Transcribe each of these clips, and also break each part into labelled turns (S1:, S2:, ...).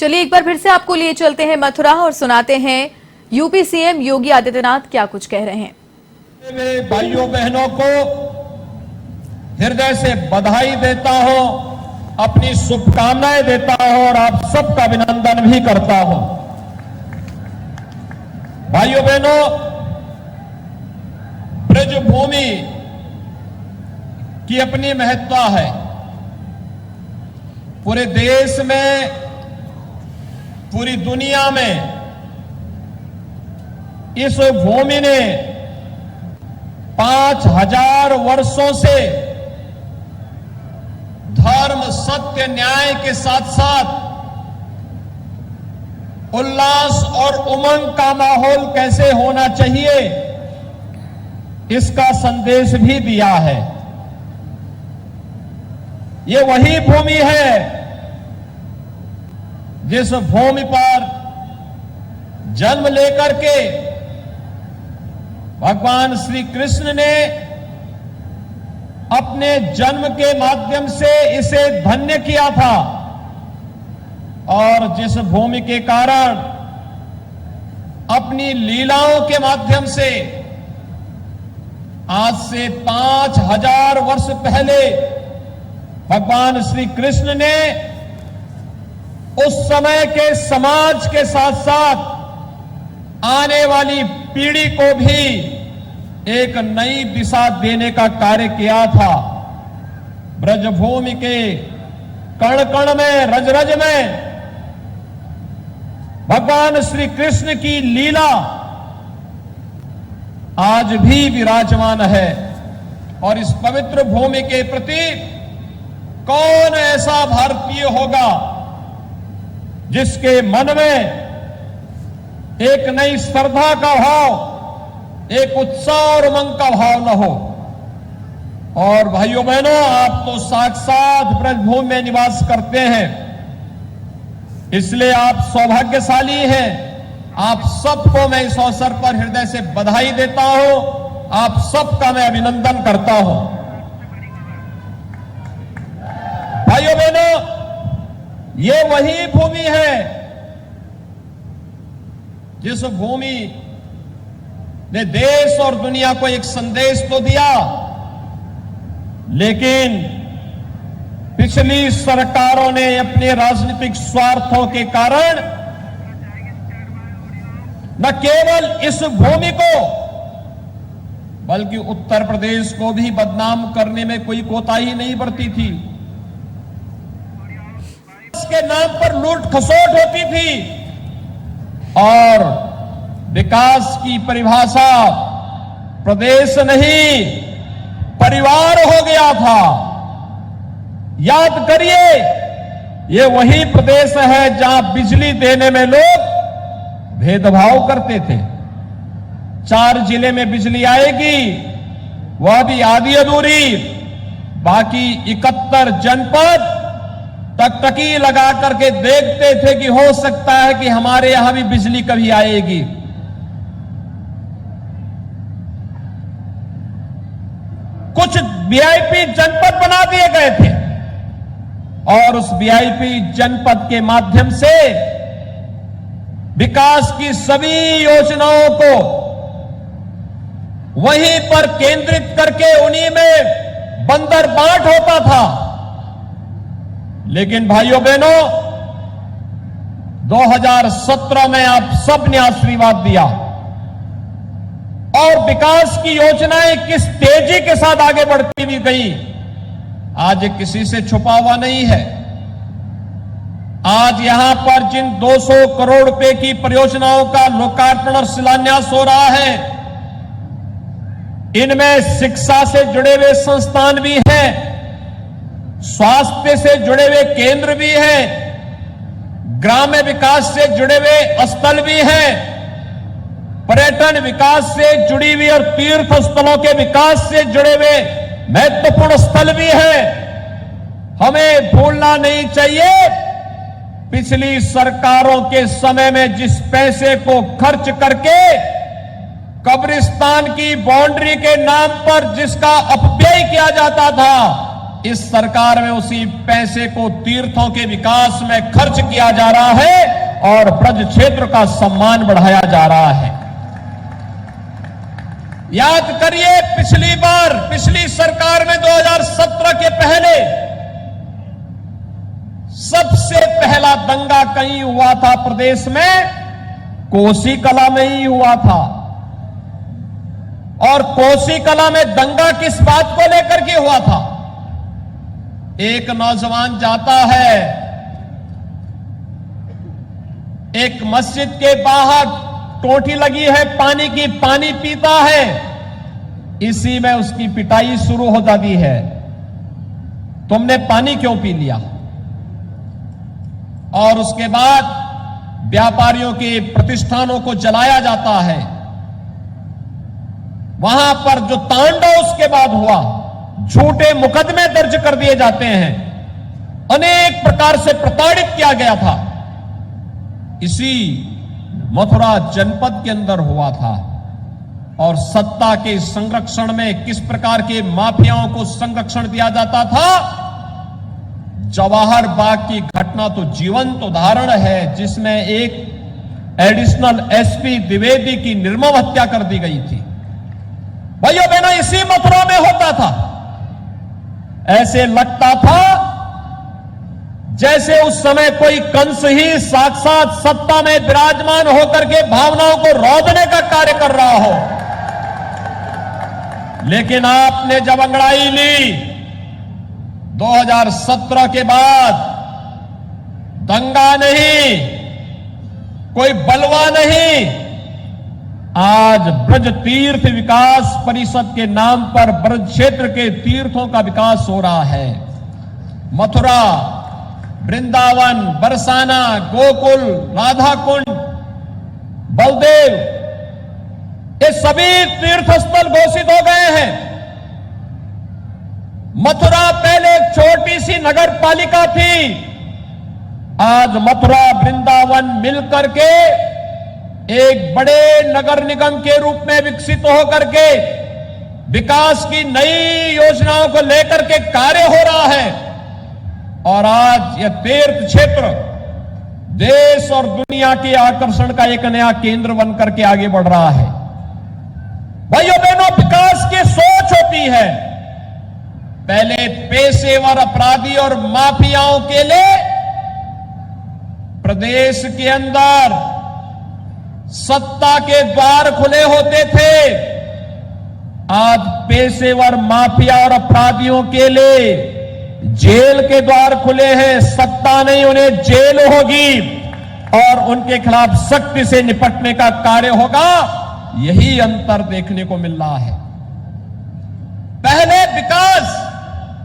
S1: चलिए एक बार फिर से आपको लिए चलते हैं मथुरा और सुनाते हैं यूपी सीएम योगी आदित्यनाथ क्या कुछ कह रहे हैं।
S2: मेरे भाइयों बहनों को हृदय से बधाई देता हूं, अपनी शुभकामनाएं देता हूं और आप सबका अभिनंदन भी करता हूं। भाइयों बहनों, ब्रजभूमि की अपनी महत्ता है। पूरे देश में, पूरी दुनिया में इस भूमि ने 5000 वर्षों से धर्म, सत्य, न्याय के साथ साथ उल्लास और उमंग का माहौल कैसे होना चाहिए, इसका संदेश भी दिया है। ये वही भूमि है जिस भूमि पर जन्म लेकर के भगवान श्री कृष्ण ने अपने जन्म के माध्यम से इसे धन्य किया था और जिस भूमि के कारण अपनी लीलाओं के माध्यम से आज से 5000 वर्ष पहले भगवान श्री कृष्ण ने उस समय के समाज के साथ साथ आने वाली पीढ़ी को भी एक नई दिशा देने का कार्य किया था। ब्रजभूमि के कण कण में, रज रज में भगवान श्री कृष्ण की लीला आज भी विराजमान है और इस पवित्र भूमि के प्रति कौन ऐसा भारतीय होगा जिसके मन में एक नई श्रद्धा का भाव, एक उत्साह और उमंग का भाव न हो। और भाइयों बहनों, आप तो साक्षात ब्रजभूमि में निवास करते हैं, इसलिए आप सौभाग्यशाली हैं। आप सबको मैं इस अवसर पर हृदय से बधाई देता हूं, आप सबका मैं अभिनंदन करता हूं। भाइयों बहनों, ये वही भूमि है जिस भूमि ने देश और दुनिया को एक संदेश तो दिया, लेकिन पिछली सरकारों ने अपने राजनीतिक स्वार्थों के कारण न केवल इस भूमि को बल्कि उत्तर प्रदेश को भी बदनाम करने में कोई कोताही नहीं बरती थी। इसके नाम पर लूट खसोट होती थी और विकास की परिभाषा प्रदेश नहीं परिवार हो गया था। याद करिए, ये वही प्रदेश है जहां बिजली देने में लोग भेदभाव करते थे। 4 जिले में बिजली आएगी, वह भी आधी अधूरी, बाकी 71 जनपद टकटकी लगा करके देखते थे कि हो सकता है कि हमारे यहां भी बिजली कभी आएगी। कुछ वीआईपी जनपद बना दिए गए थे और उस वीआईपी जनपद के माध्यम से विकास की सभी योजनाओं को वहीं पर केंद्रित करके उन्हीं में बंदर बांट होता था। लेकिन भाइयों बहनों, 2017 में आप सबने आशीर्वाद दिया और विकास की योजनाएं किस तेजी के साथ आगे बढ़ती हुई गई, आज किसी से छुपा हुआ नहीं है। आज यहां पर जिन 200 करोड़ रुपए की परियोजनाओं का लोकार्पण और शिलान्यास हो रहा है, इनमें शिक्षा से जुड़े हुए संस्थान भी हैं, स्वास्थ्य से जुड़े हुए केंद्र भी हैं, ग्राम्य विकास से जुड़े हुए स्थल भी हैं, पर्यटन विकास से जुड़ी हुई और तीर्थ स्थलों के विकास से जुड़े हुए महत्वपूर्ण स्थल भी हैं। हमें भूलना नहीं चाहिए, पिछली सरकारों के समय में जिस पैसे को खर्च करके कब्रिस्तान की बाउंड्री के नाम पर जिसका अपव्यय किया जाता था, इस सरकार में उसी पैसे को तीर्थों के विकास में खर्च किया जा रहा है और ब्रज क्षेत्र का सम्मान बढ़ाया जा रहा है। याद करिए, पिछली बार पिछली सरकार में 2017 के पहले सबसे पहला दंगा कहीं हुआ था प्रदेश में, कोसी कला में ही हुआ था। और कोसी कला में दंगा किस बात को लेकर के हुआ था? एक नौजवान जाता है, एक मस्जिद के बाहर टोटी लगी है पानी की, पानी पीता है, इसी में उसकी पिटाई शुरू हो जाती है। तुमने पानी क्यों पी लिया? और उसके बाद व्यापारियों के प्रतिष्ठानों को जलाया जाता है। वहां पर जो तांडव उसके बाद हुआ, झूठे मुकदमे दर्ज कर दिए जाते हैं, अनेक प्रकार से प्रताड़ित किया गया था। इसी मथुरा जनपद के अंदर हुआ था। और सत्ता के संरक्षण में किस प्रकार के माफियाओं को संरक्षण दिया जाता था? जवाहर बाग की घटना तो जीवंत उदाहरण है, जिसमें एक एडिशनल एसपी द्विवेदी की निर्मम हत्या कर दी गई थी। भाइयों बहनों, इसी मथुरा में होता था। ऐसे लगता था जैसे उस समय कोई कंस ही साक्षात सत्ता में विराजमान होकर के भावनाओं को रौंदने का कार्य कर रहा हो। लेकिन आपने जब अंगड़ाई ली 2017 के बाद, दंगा नहीं, कोई बलवा नहीं, आज ब्रज तीर्थ विकास परिषद के नाम पर ब्रज क्षेत्र के तीर्थों का विकास हो रहा है। मथुरा, वृंदावन, बरसाना, गोकुल, राधा कुंड, बलदेव, ये सभी तीर्थस्थल घोषित हो गए हैं। मथुरा पहले एक छोटी सी नगर पालिका थी, आज मथुरा वृंदावन मिलकर के एक बड़े नगर निगम के रूप में विकसित होकर के विकास की नई योजनाओं को लेकर के कार्य हो रहा है। और आज यह तीर्थ क्षेत्र देश और दुनिया के आकर्षण का एक नया केंद्र बनकर के आगे बढ़ रहा है। भाइयों बहनों, विकास की सोच होती है। पहले पेशेवर अपराधी और माफियाओं के लिए प्रदेश के अंदर सत्ता के द्वार खुले होते थे। आज पेशेवर माफिया और अपराधियों के लिए जेल के द्वार खुले हैं। सत्ता नहीं, उन्हें जेल होगी और उनके खिलाफ सख्ती से निपटने का कार्य होगा। यही अंतर देखने को मिल रहा है। पहले विकास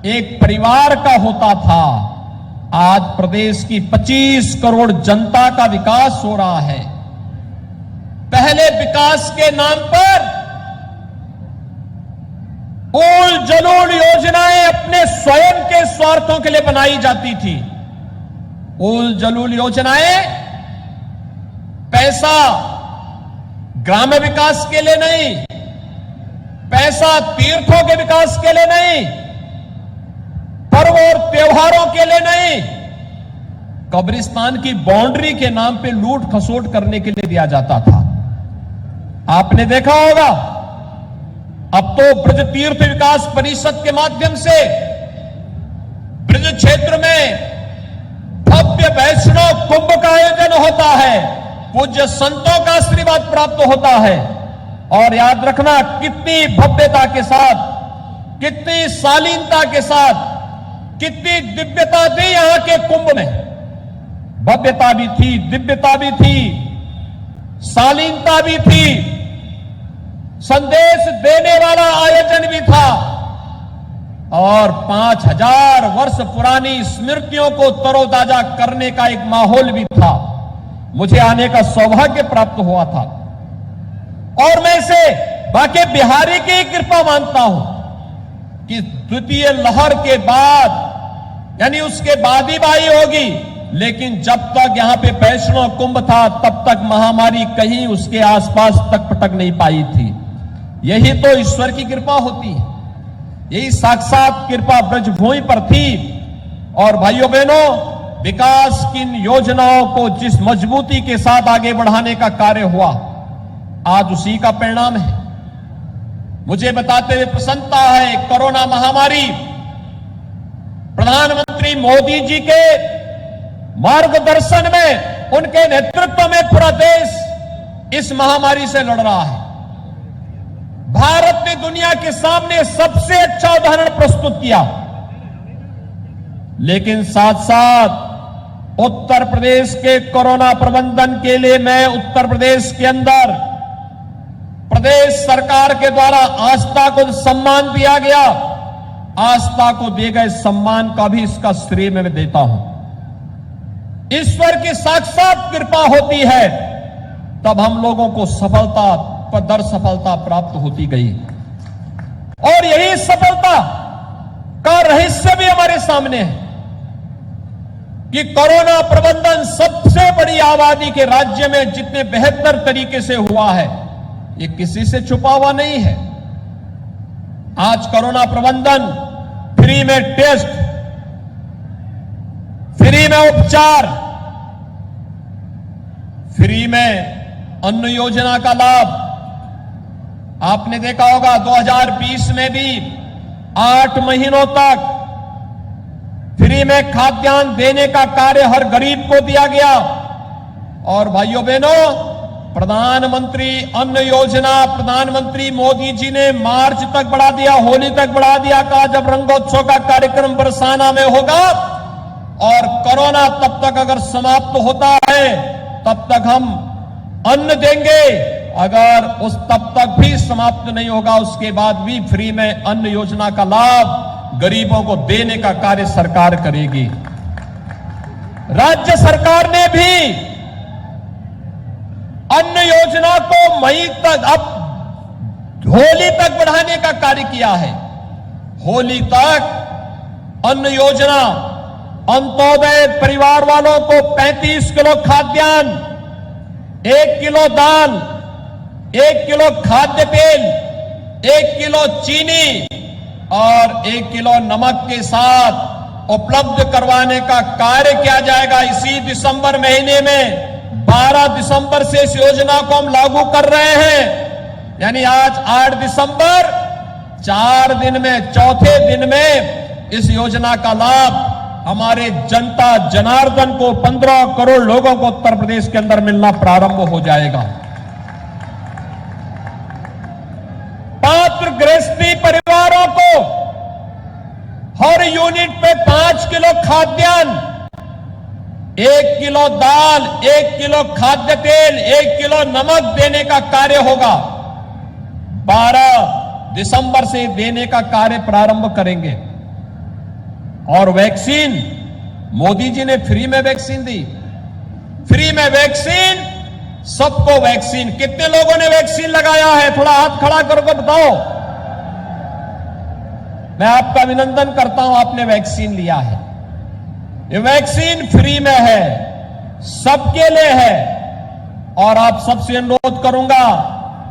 S2: एक परिवार का होता था, आज प्रदेश की 25 करोड़ जनता का विकास हो रहा है। पहले विकास के नाम पर उल जलूल योजनाएं अपने स्वयं के स्वार्थों के लिए बनाई जाती थी। उल जलूल योजनाएं पैसा ग्राम्य विकास के लिए नहीं, पैसा तीर्थों के विकास के लिए नहीं, पर्व और त्योहारों के लिए नहीं, कब्रिस्तान की बाउंड्री के नाम पे लूट खसोट करने के लिए दिया जाता था। आपने देखा होगा, अब तो ब्रज तीर्थ विकास परिषद के माध्यम से ब्रज क्षेत्र में भव्य वैष्णव कुंभ का आयोजन होता है, पूज्य संतों का आशीर्वाद प्राप्त होता है। और याद रखना, कितनी भव्यता के साथ, कितनी शालीनता के साथ, कितनी दिव्यता थी यहां के कुंभ में। भव्यता भी थी, दिव्यता भी थी, शालीनता भी थी, संदेश देने वाला आयोजन भी था और 5000 वर्ष पुरानी स्मृतियों को तरोताजा करने का एक माहौल भी था। मुझे आने का सौभाग्य प्राप्त हुआ था और मैं इसे बाकी बिहारी की कृपा मानता हूं कि द्वितीय लहर के बाद, यानी उसके बाद ही बाई होगी, लेकिन जब तक यहां पे वैष्णव कुंभ था तब तक महामारी कहीं उसके आसपास तक पटक नहीं पाई थी। यही तो ईश्वर की कृपा होती है। यही साक्षात कृपा ब्रजभूमि पर थी। और भाइयों बहनों, विकास की इन योजनाओं को जिस मजबूती के साथ आगे बढ़ाने का कार्य हुआ, आज उसी का परिणाम है। मुझे बताते हुए प्रसन्नता है, कोरोना महामारी प्रधानमंत्री मोदी जी के मार्गदर्शन में, उनके नेतृत्व में पूरा देश इस महामारी से लड़ रहा है। भारत ने दुनिया के सामने सबसे अच्छा उदाहरण प्रस्तुत किया, लेकिन साथ साथ उत्तर प्रदेश के कोरोना प्रबंधन के लिए मैं उत्तर प्रदेश के अंदर प्रदेश सरकार के द्वारा आस्था को सम्मान दिया गया, आस्था को दिए गए सम्मान का भी इसका श्रेय मैं देता हूं। ईश्वर की साक्षात कृपा होती है, तब हम लोगों को सफलता पर दर सफलता प्राप्त होती गई। और यही सफलता का रहस्य भी हमारे सामने है कि कोरोना प्रबंधन सबसे बड़ी आबादी के राज्य में जितने बेहतर तरीके से हुआ है, ये किसी से छुपा हुआ नहीं है। आज कोरोना प्रबंधन, फ्री में टेस्ट, फ्री में उपचार, फ्री में अन्न योजना का लाभ। आपने देखा होगा 2020 में भी 8 महीनों तक फ्री में खाद्यान्न देने का कार्य हर गरीब को दिया गया। और भाइयों बहनों, प्रधानमंत्री अन्न योजना प्रधानमंत्री मोदी जी ने मार्च तक बढ़ा दिया, होली तक बढ़ा दिया। कहा जब रंगोत्सव का कार्यक्रम बरसाना में होगा और कोरोना तब तक अगर समाप्त होता है, तब तक हम अन्न देंगे। अगर उस तब तक भी समाप्त नहीं होगा, उसके बाद भी फ्री में अन्न योजना का लाभ गरीबों को देने का कार्य सरकार करेगी। राज्य सरकार ने भी अन्न योजना को मई तक, अब होली तक बढ़ाने का कार्य किया है। होली तक अन्न योजना अंत्योदय परिवार वालों को 35 किलो खाद्यान्न, 1 किलो दाल, 1 किलो खाद्य तेल, 1 किलो चीनी और 1 किलो नमक के साथ उपलब्ध करवाने का कार्य किया जाएगा। इसी दिसंबर महीने में 12 दिसंबर से इस योजना को हम लागू कर रहे हैं। यानी आज 8 दिसंबर, 4 दिन में, चौथे दिन में इस योजना का लाभ हमारे जनता जनार्दन को 15 करोड़ लोगों को उत्तर प्रदेश के अंदर मिलना प्रारंभ हो जाएगा। पात्र गृहस्थी परिवारों को हर यूनिट पे 5 किलो खाद्यान्न, 1 किलो दाल, 1 किलो खाद्य तेल, 1 किलो नमक देने का कार्य होगा। 12 दिसंबर से देने का कार्य प्रारंभ करेंगे। और वैक्सीन, मोदी जी ने फ्री में वैक्सीन दी। फ्री में वैक्सीन, सबको वैक्सीन। कितने लोगों ने वैक्सीन लगाया है? थोड़ा हाथ खड़ा करके बताओ। मैं आपका अभिनंदन करता हूं, आपने वैक्सीन लिया है। ये वैक्सीन फ्री में है, सबके लिए है। और आप सबसे अनुरोध करूंगा,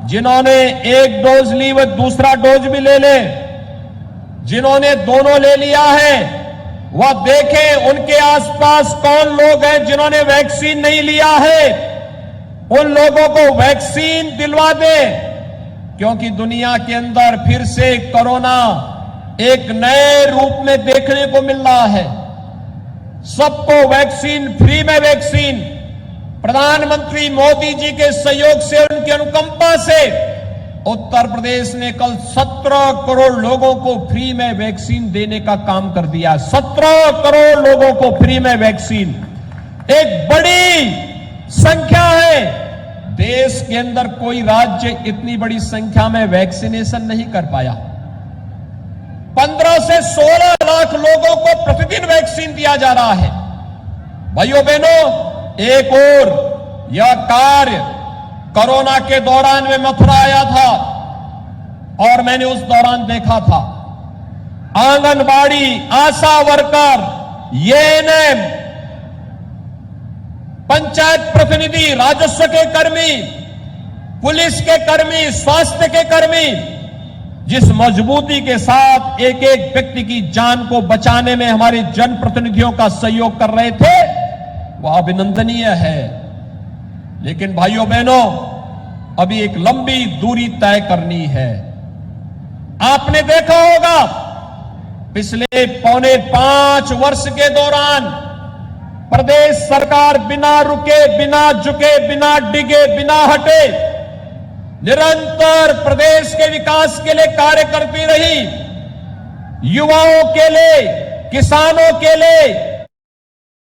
S2: जिन्होंने 1 डोज ली वो दूसरा डोज भी ले ले। जिन्होंने दोनों ले लिया है वह देखें उनके आसपास कौन लोग हैं जिन्होंने वैक्सीन नहीं लिया है। उन लोगों को वैक्सीन दिलवा दें, क्योंकि दुनिया के अंदर फिर से कोरोना एक नए रूप में देखने को मिल रहा है। सबको वैक्सीन, फ्री में वैक्सीन। प्रधानमंत्री मोदी जी के सहयोग से, उनकी अनुकंपा से उत्तर प्रदेश ने कल 17 करोड़ लोगों को फ्री में वैक्सीन देने का काम कर दिया। 17 करोड़ लोगों को फ्री में वैक्सीन, एक बड़ी संख्या है। देश के अंदर कोई राज्य इतनी बड़ी संख्या में वैक्सीनेशन नहीं कर पाया। 15 से 16 लाख लोगों को प्रतिदिन वैक्सीन दिया जा रहा है। भाइयों बहनों, एक और यह कार्य कोरोना के दौरान में मथुरा आया था और मैंने उस दौरान देखा था आंगनबाड़ी, आशा वर्कर, एएनएम, पंचायत प्रतिनिधि, राजस्व के कर्मी, पुलिस के कर्मी, स्वास्थ्य के कर्मी, जिस मजबूती के साथ एक एक व्यक्ति की जान को बचाने में हमारे जनप्रतिनिधियों का सहयोग कर रहे थे, वह अभिनंदनीय है। लेकिन भाइयों बहनों, अभी एक लंबी दूरी तय करनी है। आपने देखा होगा पिछले 4.25 वर्ष के दौरान प्रदेश सरकार बिना रुके, बिना झुके, बिना डिगे, बिना हटे निरंतर प्रदेश के विकास के लिए कार्य करती रही। युवाओं के लिए, किसानों के लिए,